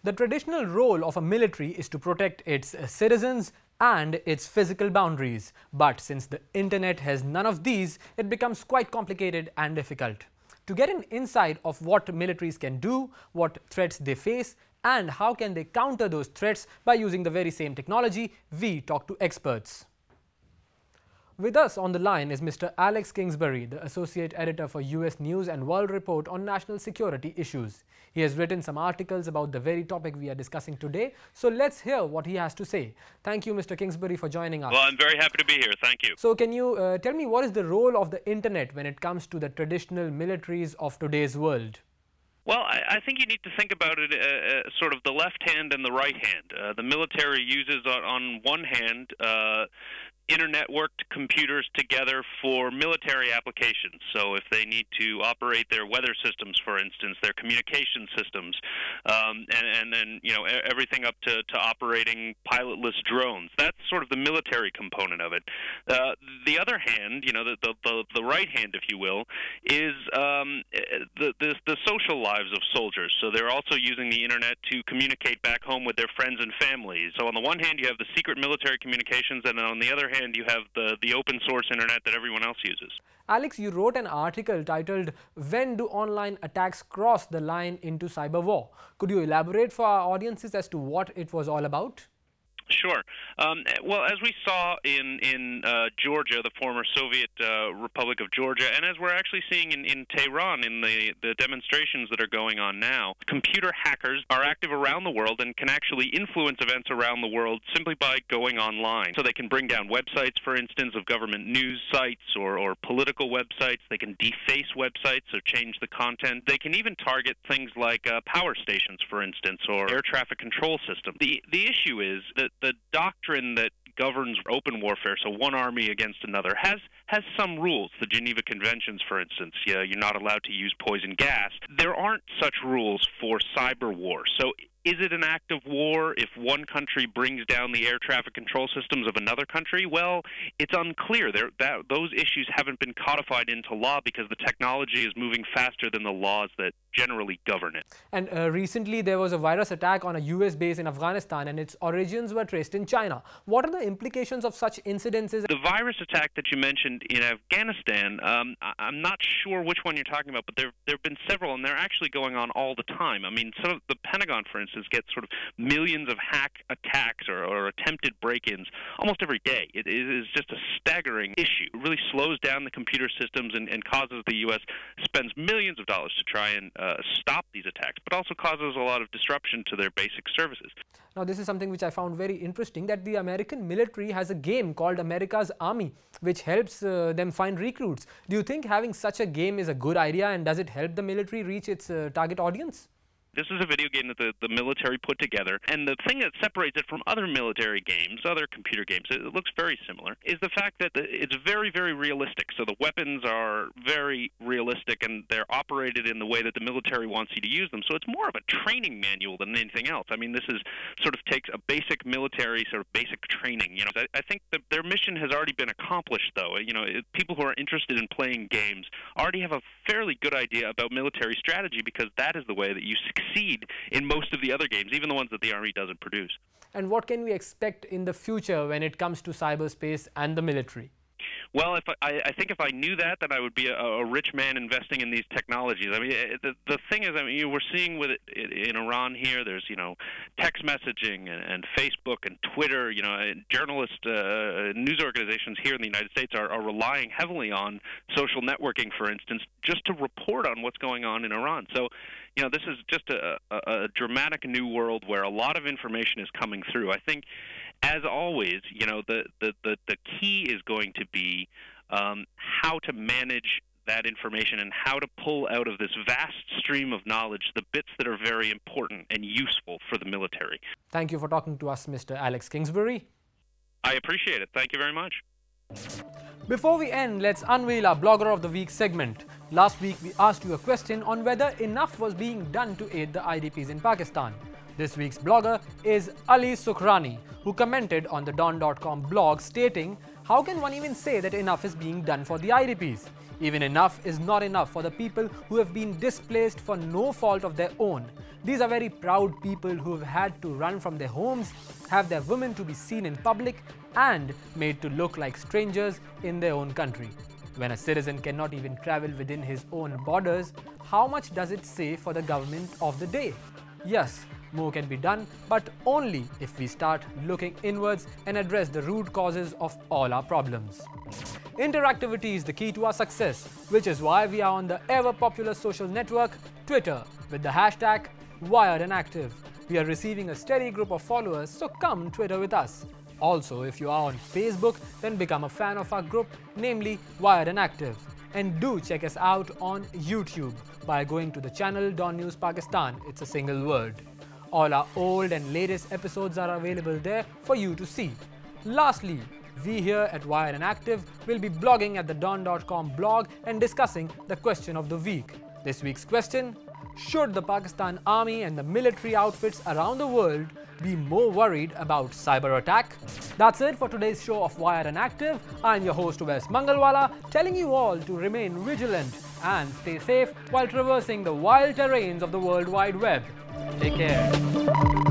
The traditional role of a military is to protect its citizens and its physical boundaries. But since the internet has none of these, it becomes quite complicated and difficult. To get an insight of what militaries can do, what threats they face, and how can they counter those threats by using the very same technology, we talk to experts. With us on the line is Mr. Alex Kingsbury, the Associate Editor for US News and World Report on national security issues. He has written some articles about the very topic we are discussing today, so let's hear what he has to say. Thank you, Mr. Kingsbury, for joining us. Well, I'm very happy to be here. Thank you. So can you tell me what is the role of the internet when it comes to the traditional militaries of today's world? Well, I think you need to think about it sort of the left hand and the right hand. The military uses, on one hand, internet-worked computers together for military applications. So if they need to operate their weather systems, for instance, their communication systems, and then everything up to operating pilotless drones. That's sort of the military component of it. The other hand, the right hand, if you will, is the social lives of soldiers. So they're also using the internet to communicate back home with their friends and families. So on the one hand, you have the secret military communications, and on the other hand, you have the open source internet that everyone else uses. Alex, you wrote an article titled "When Do Online Attacks Cross the Line into Cyber War?" Could you elaborate for our audiences as to what it was all about? Sure. Well, as we saw in Georgia, the former Soviet Republic of Georgia, and as we're actually seeing in Tehran in the demonstrations that are going on now, computer hackers are active around the world and can actually influence events around the world simply by going online. So they can bring down websites, for instance, of government news sites or political websites. They can deface websites or change the content. They can even target things like power stations, for instance, or air traffic control systems. The issue is that the doctrine that governs open warfare, so one army against another, has some rules. The Geneva Conventions, for instance, you're not allowed to use poison gas. There aren't such rules for cyber war. So is it an act of war if one country brings down the air traffic control systems of another country? Well, it's unclear. Those issues haven't been codified into law because the technology is moving faster than the laws that generally govern it. And recently there was a virus attack on a US base in Afghanistan and its origins were traced in China. What are the implications of such incidences? The virus attack that you mentioned in Afghanistan, I'm not sure which one you're talking about, but there have been several, and they're actually going on all the time. I mean, some of the Pentagon, for instance, gets sort of millions of hack attacks or attempted break-ins almost every day. It is just a staggering issue. It really slows down the computer systems and causes the U.S. spends millions of dollars to try and stop these attacks, but also causes a lot of disruption to their basic services. Now, this is something which I found very interesting, that the American military has a game called America's Army, which helps them find recruits. Do you think having such a game is a good idea, and does it help the military reach its target audience? This is a video game that the military put together, and the thing that separates it from other military games, other computer games, it looks very similar, is the fact that it's very, very realistic. So the weapons are very realistic, and they're operated in the way that the military wants you to use them. So it's more of a training manual than anything else. I mean, this is sort of takes a basic military sort of basic training. I think that their mission has already been accomplished, though. People who are interested in playing games already have a fairly good idea about military strategy because that is the way that you succeed in most of the other games, even the ones that the Army doesn't produce. And what can we expect in the future when it comes to cyberspace and the military? Well, I think if I knew that, then I would be a rich man investing in these technologies. I mean, the thing is, we're seeing with it in Iran here. There's text messaging and Facebook and Twitter. Journalists, news organizations here in the United States are relying heavily on social networking, for instance, just to report on what's going on in Iran. So, this is just a dramatic new world where a lot of information is coming through. I think, as always, the key is going to be how to manage that information and how to pull out of this vast stream of knowledge the bits that are very important and useful for the military. Thank you for talking to us, Mr. Alex Kingsbury. I appreciate it. Thank you very much. Before we end, let's unveil our Blogger of the Week segment. Last week, we asked you a question on whether enough was being done to aid the IDPs in Pakistan. This week's blogger is Ali Sukhrani, who commented on the Don.com blog stating, how can one even say that enough is being done for the IDPs? Even enough is not enough for the people who have been displaced for no fault of their own. These are very proud people who have had to run from their homes, have their women to be seen in public and made to look like strangers in their own country. When a citizen cannot even travel within his own borders, how much does it say for the government of the day? Yes, more can be done, but only if we start looking inwards and address the root causes of all our problems. Interactivity is the key to our success, which is why we are on the ever-popular social network, Twitter, with the hashtag #WiredAndActive. We are receiving a steady group of followers, so come Twitter with us. Also, if you are on Facebook, then become a fan of our group, namely Wired and Active. And do check us out on YouTube by going to the channel Dawn News Pakistan. It's a single word. All our old and latest episodes are available there for you to see. Lastly, we here at Wired and Active will be blogging at the Dawn.com blog and discussing the question of the week. This week's question: should the Pakistan Army and the military outfits around the world be more worried about cyber attack? That's it for today's show of Wired and Active. I'm your host Wes Mangalwala, telling you all to remain vigilant and stay safe while traversing the wild terrains of the World Wide Web. Take care.